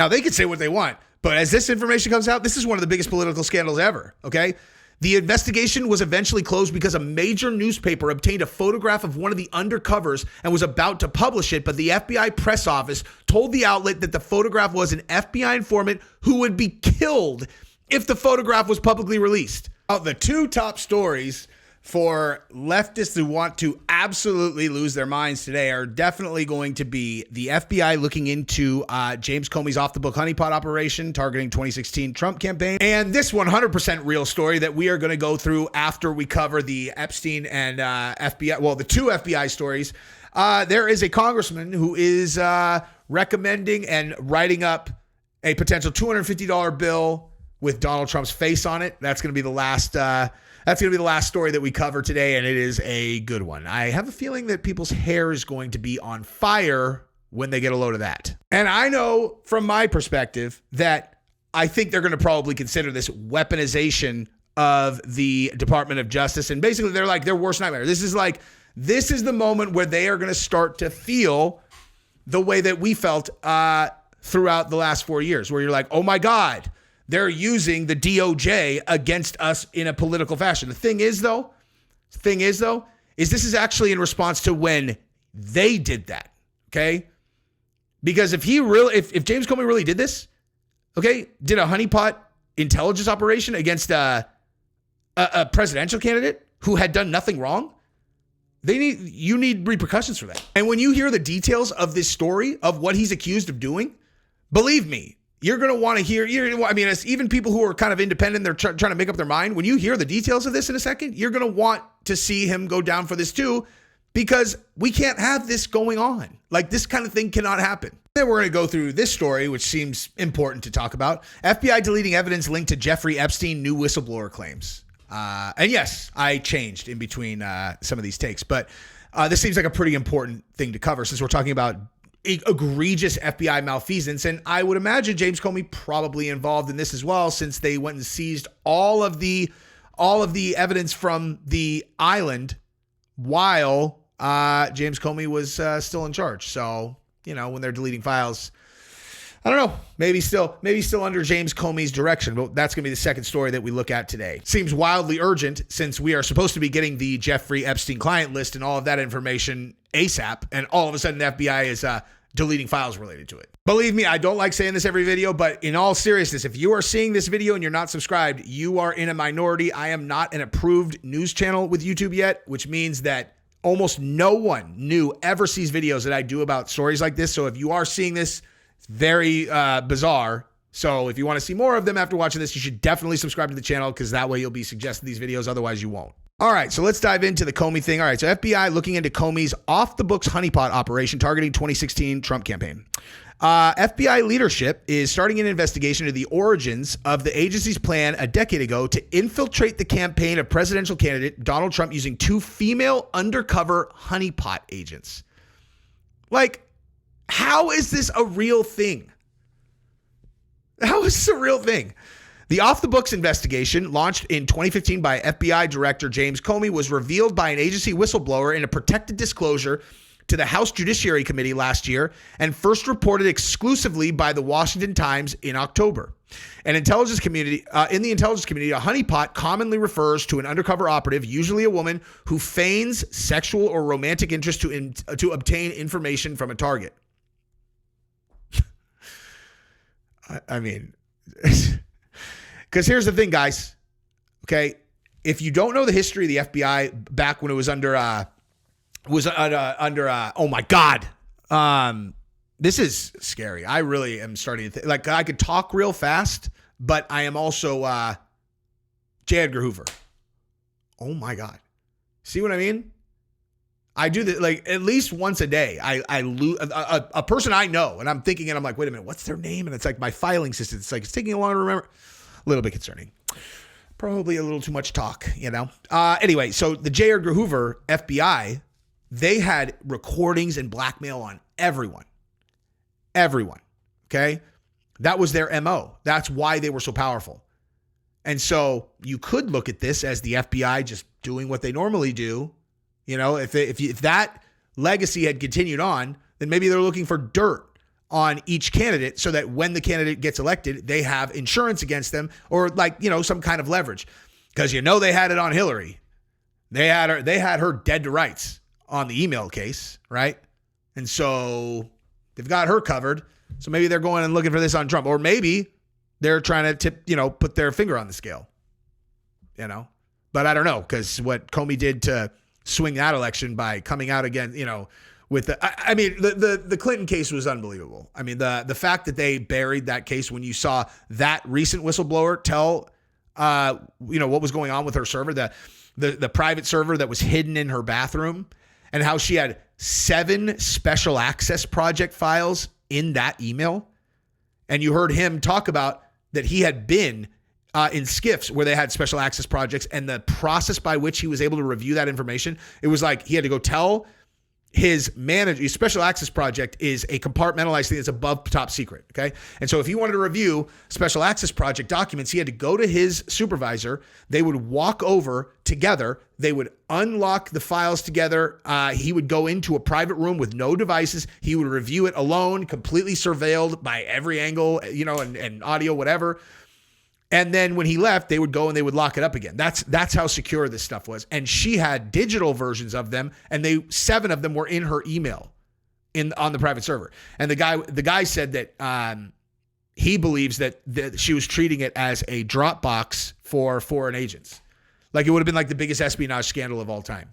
Now, they can say what they want, but as this information comes out, this is one of the biggest political scandals ever, okay? The investigation was eventually closed because a major newspaper obtained a photograph of one of the undercovers and was about to publish it, but the FBI press office told the outlet that the photograph was an FBI informant who would be killed if the photograph was publicly released. The two top stories for leftists who want to absolutely lose their minds today are definitely going to be the FBI looking into James Comey's off-the-book honeypot operation targeting 2016 Trump campaign, and this 100% real story that we are going to go through after we cover the Epstein and FBI, well, the two FBI stories. There is a congressman who is recommending and writing up a potential $250 bill with Donald Trump's face on it. That's going to be the last story that we cover today, and it is a good one. I have a feeling that people's hair is going to be on fire when they get a load of that. And I know from my perspective that I think they're going to probably consider this weaponization of the Department of Justice. And basically, they're like their worst nightmare. This is the moment where they are going to start to feel the way that we felt throughout the last 4 years, where you're like, oh my God, they're using the DOJ against us in a political fashion. The thing is though, is this is actually in response to when they did that. Okay. Because if James Comey really did this, okay, did a honeypot intelligence operation against a presidential candidate who had done nothing wrong, you need repercussions for that. And when you hear the details of this story of what he's accused of doing, believe me, you're going to want to hear, it's even people who are kind of independent, they're trying to make up their mind. When you hear the details of this in a second, you're going to want to see him go down for this too, because we can't have this going on. Like, this kind of thing cannot happen. Then we're going to go through this story, which seems important to talk about. FBI deleting evidence linked to Jeffrey Epstein, new whistleblower claims. And yes, I changed in between some of these takes, but this seems like a pretty important thing to cover since we're talking about egregious FBI malfeasance. And I would imagine James Comey probably involved in this as well, since they went and seized all of the evidence from the island while James Comey was still in charge. So, when they're deleting files, I don't know, maybe still under James Comey's direction, but that's going to be the second story that we look at today. Seems wildly urgent since we are supposed to be getting the Jeffrey Epstein client list and all of that information ASAP, and all of a sudden the FBI is deleting files related to it. Believe me, I don't like saying this every video, but in all seriousness, if you are seeing this video and you're not subscribed, you are in a minority. I am not an approved news channel with YouTube yet, which means that almost no one new ever sees videos that I do about stories like this. So if you are seeing this, it's very bizarre. So if you want to see more of them after watching this, you should definitely subscribe to the channel, because that way you'll be suggested these videos. Otherwise, you won't. All right, so let's dive into the Comey thing. All right, so FBI looking into Comey's off-the-books honeypot operation targeting 2016 Trump campaign. FBI leadership is starting an investigation into the origins of the agency's plan a decade ago to infiltrate the campaign of presidential candidate Donald Trump using two female undercover honeypot agents. Like, how is this a real thing? How is this a real thing? The off-the-books investigation, launched in 2015 by FBI Director James Comey, was revealed by an agency whistleblower in a protected disclosure to the House Judiciary Committee last year, and first reported exclusively by the Washington Times in October. In the intelligence community, a honeypot commonly refers to an undercover operative, usually a woman, who feigns sexual or romantic interest to obtain information from a target. I mean... Because here's the thing, guys. Okay, if you don't know the history of the FBI back when it was under oh my God, this is scary. I really am starting to think, like, I could talk real fast, but I am also J. Edgar Hoover. Oh my God, see what I mean? I do that like at least once a day. I lose a person I know, and I'm thinking, and I'm like, wait a minute, what's their name? And it's like my filing system. It's like it's taking a long to remember. A little bit concerning. Probably a little too much talk, Anyway, so the J. Edgar Hoover FBI, they had recordings and blackmail on everyone. Everyone. Okay? That was their MO. That's why they were so powerful. And so you could look at this as the FBI just doing what they normally do. If that legacy had continued on, then maybe they're looking for dirt on each candidate so that when the candidate gets elected, they have insurance against them or some kind of leverage. Because they had it on Hillary. They had her dead to rights on the email case, right? And so they've got her covered. So maybe they're going and looking for this on Trump. Or maybe they're trying to put their finger on the scale. But I don't know, because what Comey did to swing that election by coming out again, with the Clinton case was unbelievable. I mean, the fact that they buried that case when you saw that recent whistleblower tell, what was going on with her server, the private server that was hidden in her bathroom, and how she had 7 special access project files in that email. And you heard him talk about that he had been in SCIFs where they had special access projects, and the process by which he was able to review that information, it was like he had to go tell his manager. His special access project is a compartmentalized thing that's above top secret, okay? And so if he wanted to review special access project documents, he had to go to his supervisor. They would walk over together. They would unlock the files together. He would go into a private room with no devices. He would review it alone, completely surveilled by every angle, and audio, whatever. And then when he left, they would go and they would lock it up again. That's how secure this stuff was. And she had digital versions of them, and 7 of them were in her email on the private server. And the guy said that he believes that she was treating it as a Dropbox for foreign agents. Like it would have been like the biggest espionage scandal of all time.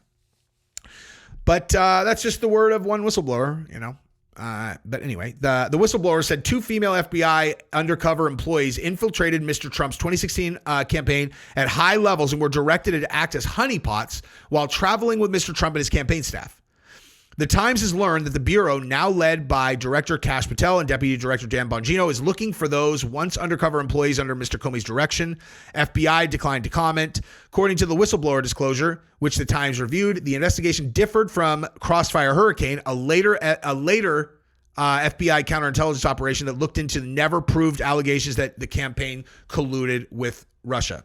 But that's just the word of one whistleblower, But anyway, the whistleblower said 2 female FBI undercover employees infiltrated Mr. Trump's 2016 campaign at high levels and were directed to act as honeypots while traveling with Mr. Trump and his campaign staff. The Times has learned that the Bureau, now led by Director Kash Patel and Deputy Director Dan Bongino, is looking for those once undercover employees under Mr. Comey's direction. FBI declined to comment. According to the whistleblower disclosure, which the Times reviewed, the investigation differed from Crossfire Hurricane, a later FBI counterintelligence operation that looked into never proved allegations that the campaign colluded with Russia.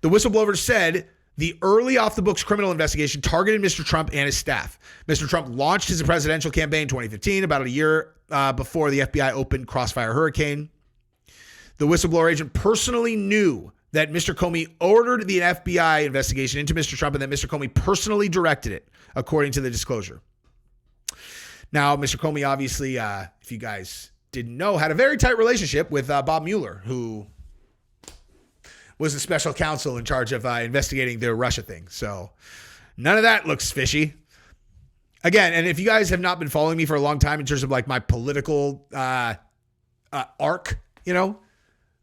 The whistleblower said the early off-the-books criminal investigation targeted Mr. Trump and his staff. Mr. Trump launched his presidential campaign in 2015, about a year before the FBI opened Crossfire Hurricane. The whistleblower agent personally knew that Mr. Comey ordered the FBI investigation into Mr. Trump and that Mr. Comey personally directed it, according to the disclosure. Now, Mr. Comey, obviously, if you guys didn't know, had a very tight relationship with Bob Mueller, who was the special counsel in charge of investigating the Russia thing. So none of that looks fishy. Again, and if you guys have not been following me for a long time in terms of like my political arc, my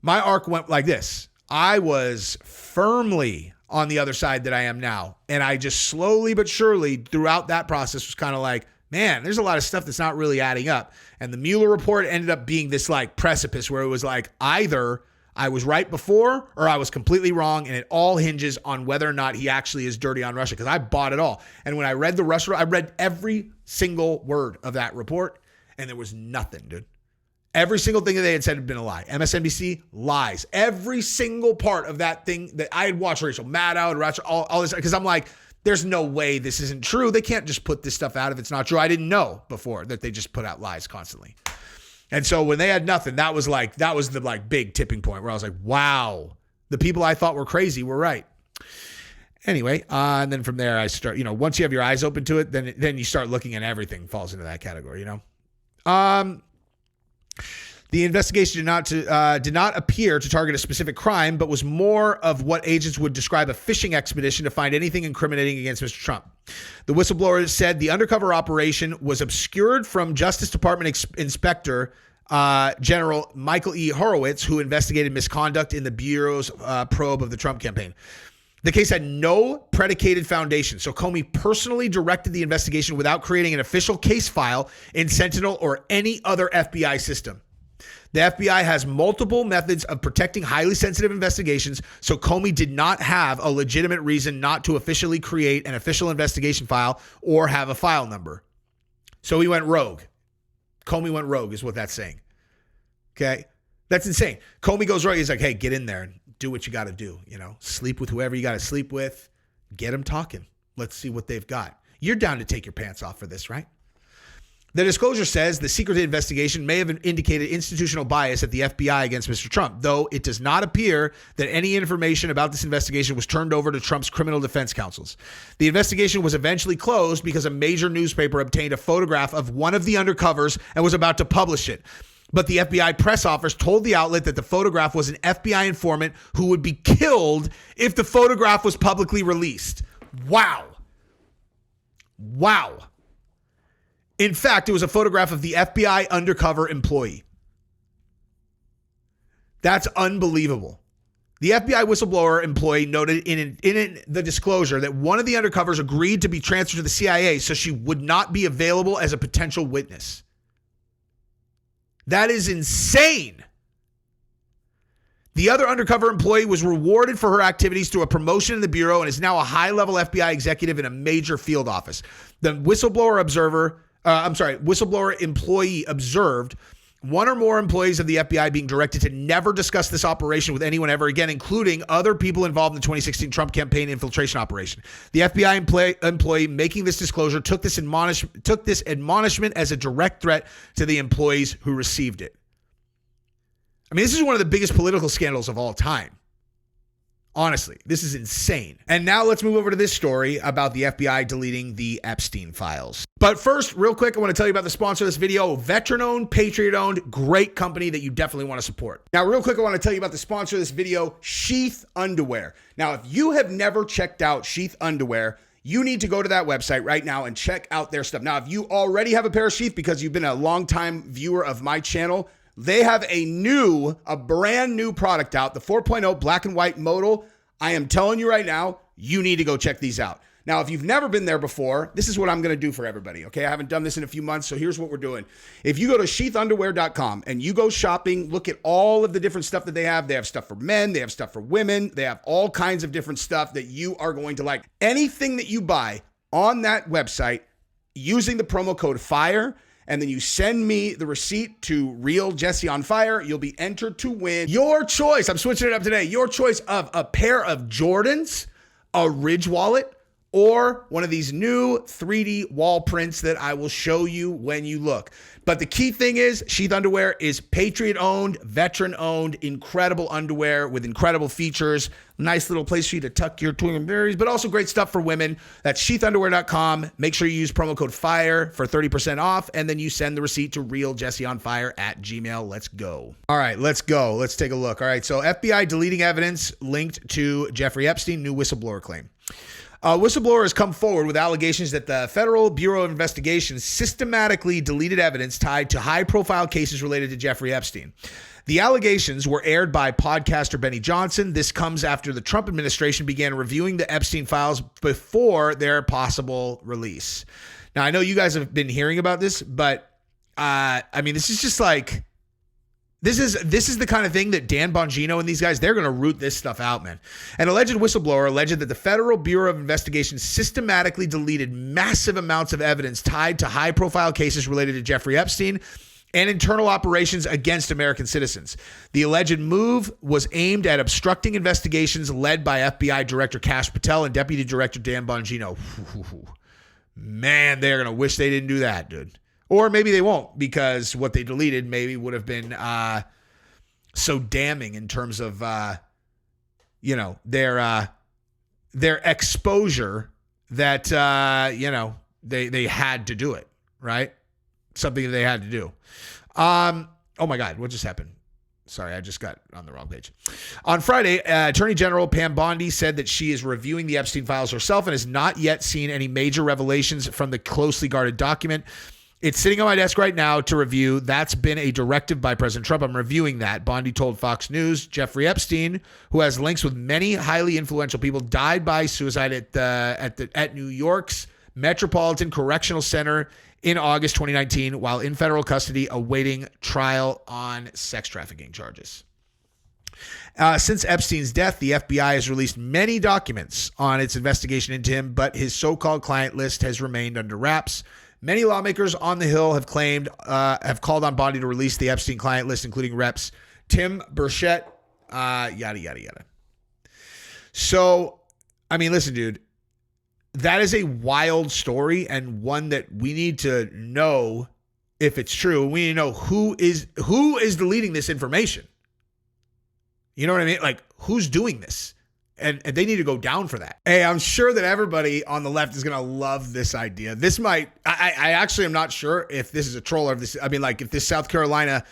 arc went like this. I was firmly on the other side that I am now. And I just slowly but surely throughout that process was kind of like, man, there's a lot of stuff that's not really adding up. And the Mueller report ended up being this like precipice where it was like either I was right before or I was completely wrong, and it all hinges on whether or not he actually is dirty on Russia, because I bought it all. And when I read the Russia, I read every single word of that report, and there was nothing, dude. Every single thing that they had said had been a lie. MSNBC, lies. Every single part of that thing that I had watched Rachel Maddow and all this, because I'm like, there's no way this isn't true. They can't just put this stuff out if it's not true. I didn't know before that they just put out lies constantly. And so when they had nothing, that was the like big tipping point where I was like, wow, the people I thought were crazy were right. Anyway, and then from there I start, once you have your eyes open to it, then you start looking and everything falls into that category, The investigation did not appear to target a specific crime, but was more of what agents would describe a fishing expedition to find anything incriminating against Mr. Trump. The whistleblower said the undercover operation was obscured from Justice Department Inspector General Michael E. Horowitz, who investigated misconduct in the Bureau's probe of the Trump campaign. The case had no predicated foundation, so Comey personally directed the investigation without creating an official case file in Sentinel or any other FBI system. The FBI has multiple methods of protecting highly sensitive investigations, so Comey did not have a legitimate reason not to officially create an official investigation file or have a file number. So he went rogue. Comey went rogue is what that's saying. Okay? That's insane. Comey goes rogue. He's like, hey, get in there and do what you got to do. Sleep with whoever you got to sleep with. Get them talking. Let's see what they've got. You're down to take your pants off for this, right? The disclosure says the secret investigation may have indicated institutional bias at the FBI against Mr. Trump, though it does not appear that any information about this investigation was turned over to Trump's criminal defense counsels. The investigation was eventually closed because a major newspaper obtained a photograph of one of the undercovers and was about to publish it. But the FBI press office told the outlet that the photograph was an FBI informant who would be killed if the photograph was publicly released. Wow. Wow. In fact, it was a photograph of the FBI undercover employee. That's unbelievable. The FBI whistleblower employee noted in the disclosure that one of the undercovers agreed to be transferred to the CIA so she would not be available as a potential witness. That is insane. The other undercover employee was rewarded for her activities through a promotion in the Bureau and is now a high-level FBI executive in a major field office. The whistleblower employee observed one or more employees of the FBI being directed to never discuss this operation with anyone ever again, including other people involved in the 2016 Trump campaign infiltration operation. The FBI employee making this disclosure took this admonishment as a direct threat to the employees who received it. I mean, this is one of the biggest political scandals of all time. Honestly, this is insane. And now let's move over to this story about the FBI deleting the Epstein files. But first, real quick, I want to tell you about the sponsor of this video, veteran-owned, patriot-owned, great company that you definitely want to support. Now, real quick, I want to tell you about the sponsor of this video, Sheath Underwear. Now, if you have never checked out Sheath Underwear, you need to go to that website right now and check out their stuff. Now, if you already have a pair of Sheath because you've been a longtime viewer of my channel, they have a brand new product out, the 4.0 black and white modal. I am telling you right now, you need to go check these out. Now, if you've never been there before, this is what I'm going to do for everybody, okay? I haven't done this in a few months, so here's what we're doing. If you go to sheathunderwear.com and you go shopping, look at all of the different stuff that they have. They have stuff for men. They have stuff for women. They have all kinds of different stuff that you are going to like. Anything that you buy on that website using the promo code FIRE, and then you send me the receipt to Real Jesse on Fire, you'll be entered to win your choice. I'm switching it up today. Your choice of a pair of Jordans, a Ridge wallet, or one of these new 3D wall prints that I will show you when you look. But the key thing is Sheath Underwear is patriot-owned, veteran-owned, incredible underwear with incredible features. Nice little place for you to tuck your twin berries, but also great stuff for women. That's sheathunderwear.com. Make sure you use promo code FIRE for 30% off, and then you send the receipt to realjesseonfire@gmail.com. Let's go. All right, let's go. Let's take a look. All right, so FBI deleting evidence linked to Jeffrey Epstein, new whistleblower claim. A whistleblower has come forward with allegations that the Federal Bureau of Investigation systematically deleted evidence tied to high-profile cases related to Jeffrey Epstein. The allegations were aired by podcaster Benny Johnson. This comes after the Trump administration began reviewing the Epstein files before their possible release. Now, I know you guys have been hearing about this, but this is just like... This is the kind of thing that Dan Bongino and these guys, they're going to root this stuff out, man. An alleged whistleblower alleged that the Federal Bureau of Investigation systematically deleted massive amounts of evidence tied to high-profile cases related to Jeffrey Epstein and internal operations against American citizens. The alleged move was aimed at obstructing investigations led by FBI Director Kash Patel and Deputy Director Dan Bongino. Man, they're going to wish they didn't do that, dude. Or maybe they won't, because what they deleted maybe would have been so damning in terms of, their exposure that, they had to do it, right? Something that they had to do. Oh, my God, what just happened? Sorry, I just got on the wrong page. On Friday, Attorney General Pam Bondi said that she is reviewing the Epstein files herself and has not yet seen any major revelations from the closely guarded document. It's sitting on my desk right now to review. That's been a directive by President Trump. I'm reviewing that. Bondi told Fox News. Jeffrey Epstein, who has links with many highly influential people, died by suicide at New York's Metropolitan Correctional Center in August 2019 while in federal custody awaiting trial on sex trafficking charges. Since Epstein's death, the FBI has released many documents on its investigation into him, but his so-called client list has remained under wraps. Many lawmakers on the Hill have called on Bondi to release the Epstein client list, including Reps Tim Burchett, yada, yada, yada. So, listen, dude, that is a wild story and one that we need to know if it's true. We need to know who is deleting this information. You know what I mean? Like, who's doing this? And they need to go down for that. Hey, I'm sure that everybody on the left is going to love this idea. This might, I actually am not sure if this is a troll or if this, I mean, like if this South Carolina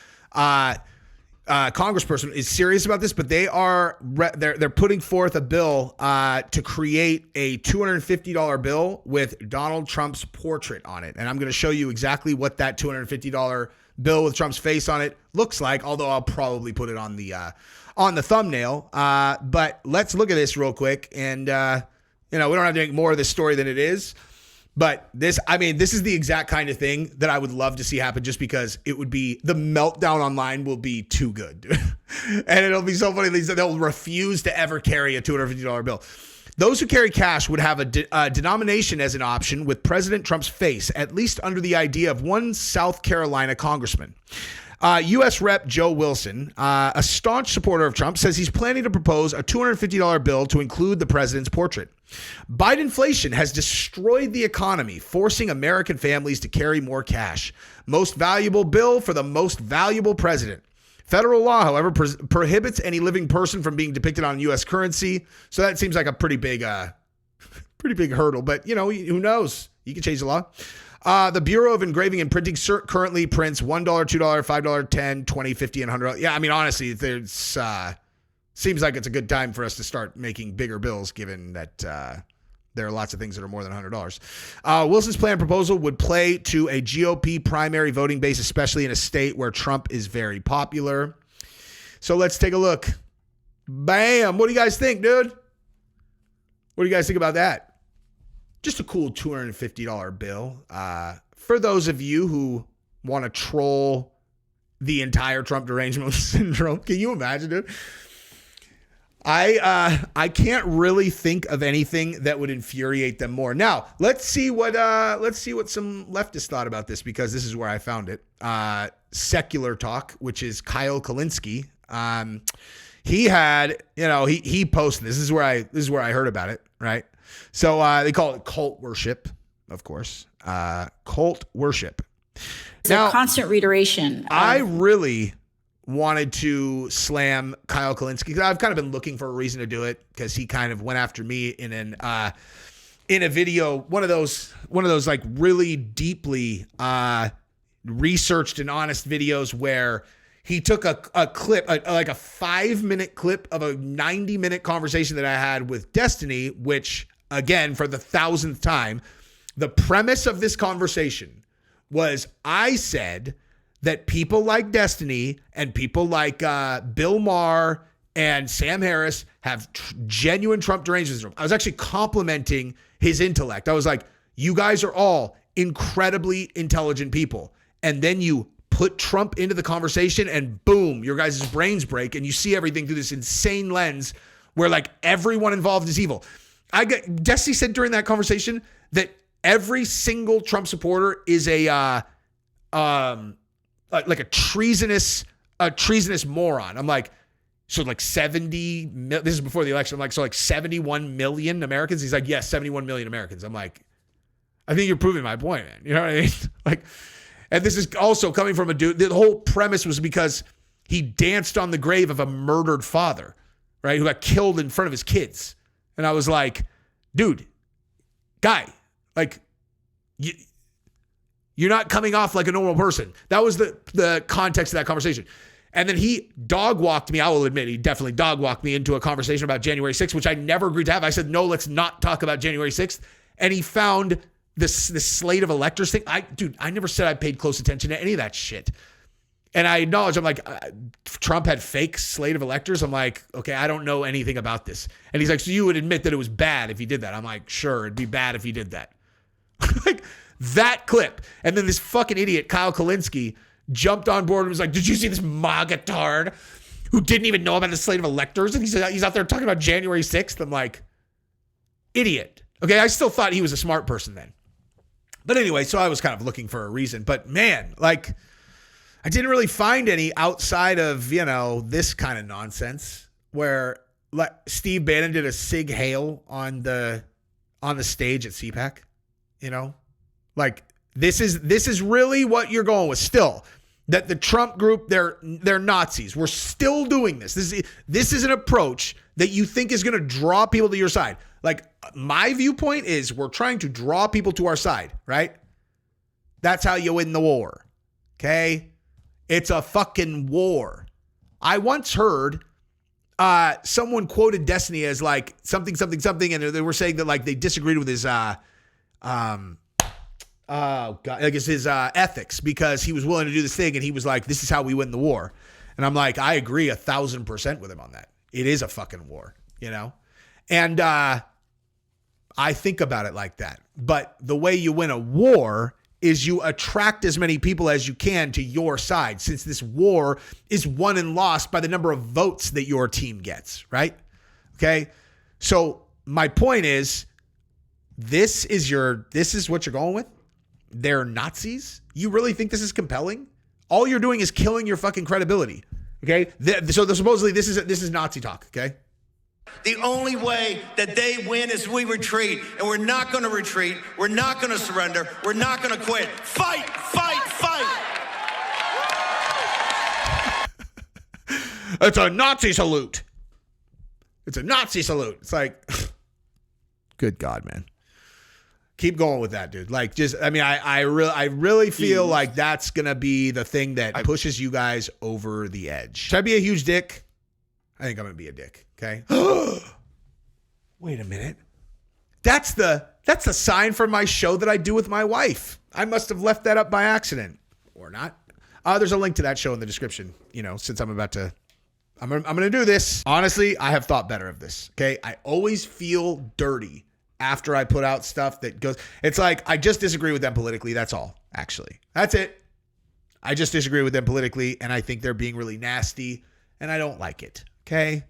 congressperson is serious about this, but they're putting forth a bill to create a $250 bill with Donald Trump's portrait on it. And I'm going to show you exactly what that $250 bill with Trump's face on it looks like, although I'll probably put it on the thumbnail. But let's look at this real quick. And, we don't have to make more of this story than it is. But this is the exact kind of thing that I would love to see happen, just because it would be, the meltdown online will be too good. And it'll be so funny. They'll refuse to ever carry a $250 bill. Those who carry cash would have a denomination as an option with President Trump's face, at least under the idea of one South Carolina congressman. U.S. Rep. Joe Wilson, a staunch supporter of Trump, says he's planning to propose a $250 bill to include the president's portrait. Bidenflation has destroyed the economy, forcing American families to carry more cash. Most valuable bill for the most valuable president. Federal law, however, prohibits any living person from being depicted on U.S. currency. So that seems like a pretty big hurdle. But, who knows? You can change the law. The Bureau of Engraving and Printing currently prints $1, $2, $5, $10, $20, $50, and $100. Yeah, I mean, honestly, there's seems like it's a good time for us to start making bigger bills, given that there are lots of things that are more than $100. Wilson's planned proposal would play to a GOP primary voting base, especially in a state where Trump is very popular. So let's take a look. Bam. What do you guys think, dude? What do you guys think about that? Just a cool $250 bill. For those of you who want to troll the entire Trump derangement syndrome, can you imagine it? I can't really think of anything that would infuriate them more. Now, let's see what some leftists thought about this, because this is where I found it. Secular Talk, which is Kyle Kulinski. He had, he posted this. This is where I heard about it, right? So they call it cult worship, of course. Cult worship. It's now, a constant reiteration. I really wanted to slam Kyle Kulinski, because I've kind of been looking for a reason to do it, because he kind of went after me in a video, one of those like really deeply researched and honest videos where he took a clip, like a 5-minute clip of a 90-minute conversation that I had with Destiny, which, again, for the 1,000th time, the premise of this conversation was, I said that people like Destiny and people like Bill Maher and Sam Harris have genuine Trump derangement syndrome. I was actually complimenting his intellect. I was like, you guys are all incredibly intelligent people. And then you put Trump into the conversation and boom, your guys' brains break and you see everything through this insane lens where like everyone involved is evil. Destiny said during that conversation that every single Trump supporter is a like a treasonous moron. I'm like, so like 70, this is before the election. I'm like, so like 71 million Americans? He's like, yes, 71 million Americans. I'm like, I think you're proving my point, man. You know what I mean? Like, and this is also coming from a dude. The whole premise was because he danced on the grave of a murdered father, right? Who got killed in front of his kids. And I was like, dude, guy, like, you're not coming off like a normal person. That was the context of that conversation. And then he dog walked me. I will admit, he definitely dog walked me into a conversation about January 6th, which I never agreed to have. I said, no, let's not talk about January 6th. And he found this slate of electors thing. I never said I paid close attention to any of that shit. And I acknowledge, I'm like, Trump had fake slate of electors. I'm like, okay, I don't know anything about this. And he's like, so you would admit that it was bad if he did that? I'm like, sure, it'd be bad if he did that. Like, that clip. And then this fucking idiot, Kyle Kulinski, jumped on board and was like, did you see this MAGA-tard who didn't even know about the slate of electors? And he's out there talking about January 6th. I'm like, idiot. Okay, I still thought he was a smart person then. But anyway, so I was kind of looking for a reason. But man, like, I didn't really find any outside of, this kind of nonsense where like Steve Bannon did a Sig Heil on the stage at CPAC, like This is really what you're going with still. That the Trump group, they're Nazis. We're still doing this. This is an approach that you think is going to draw people to your side. Like, my viewpoint is we're trying to draw people to our side, right? That's how you win the war. Okay? It's a fucking war. I once heard someone quoted Destiny as like something, and they were saying that like they disagreed with his his ethics because he was willing to do this thing, and he was like, this is how we win the war. And I'm like, I agree 1,000% with him on that. It is a fucking war, you know? And I think about it like that. But the way you win a war is you attract as many people as you can to your side, since this war is won and lost by the number of votes that your team gets, right? Okay? So my point is, this is what you're going with? They're Nazis? You really think this is compelling? All you're doing is killing your fucking credibility. Okay? So supposedly this is Nazi talk, okay? The only way that they win is we retreat, and we're not going to retreat. We're not going to surrender. We're not going to quit. Fight, fight, fight. It's a Nazi salute. It's a Nazi salute. It's like, good God, man. Keep going with that, dude. Like, just, I mean, I really feel like that's going to be the thing that pushes you guys over the edge. Should I be a huge dick? I think I'm going to be a dick. Okay. Wait a minute. That's the sign for my show that I do with my wife. I must have left that up by accident or not. There's a link to that show in the description, you know, since I'm going to do this. Honestly, I have thought better of this. Okay. I always feel dirty after I put out stuff that goes, it's like, I just disagree with them politically. That's all, actually. That's it. I just disagree with them politically, and I think they're being really nasty, and I don't like it. Okay.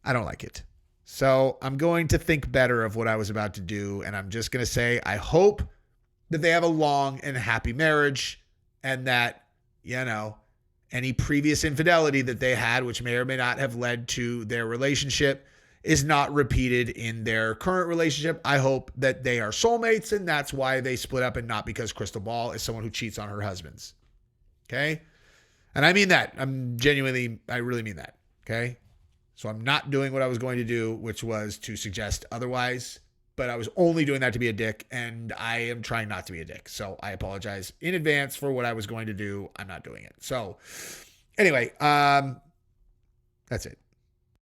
I don't like it. So I'm going to think better of what I was about to do. And I'm just going to say, I hope that they have a long and happy marriage, and that, you know, any previous infidelity that they had, which may or may not have led to their relationship, is not repeated in their current relationship. I hope that they are soulmates, and that's why they split up, and not because Crystal Ball is someone who cheats on her husbands. Okay. And I mean that. I really mean that. Okay. So I'm not doing what I was going to do, which was to suggest otherwise, but I was only doing that to be a dick, and I am trying not to be a dick. So I apologize in advance for what I was going to do. I'm not doing it. So anyway, that's it.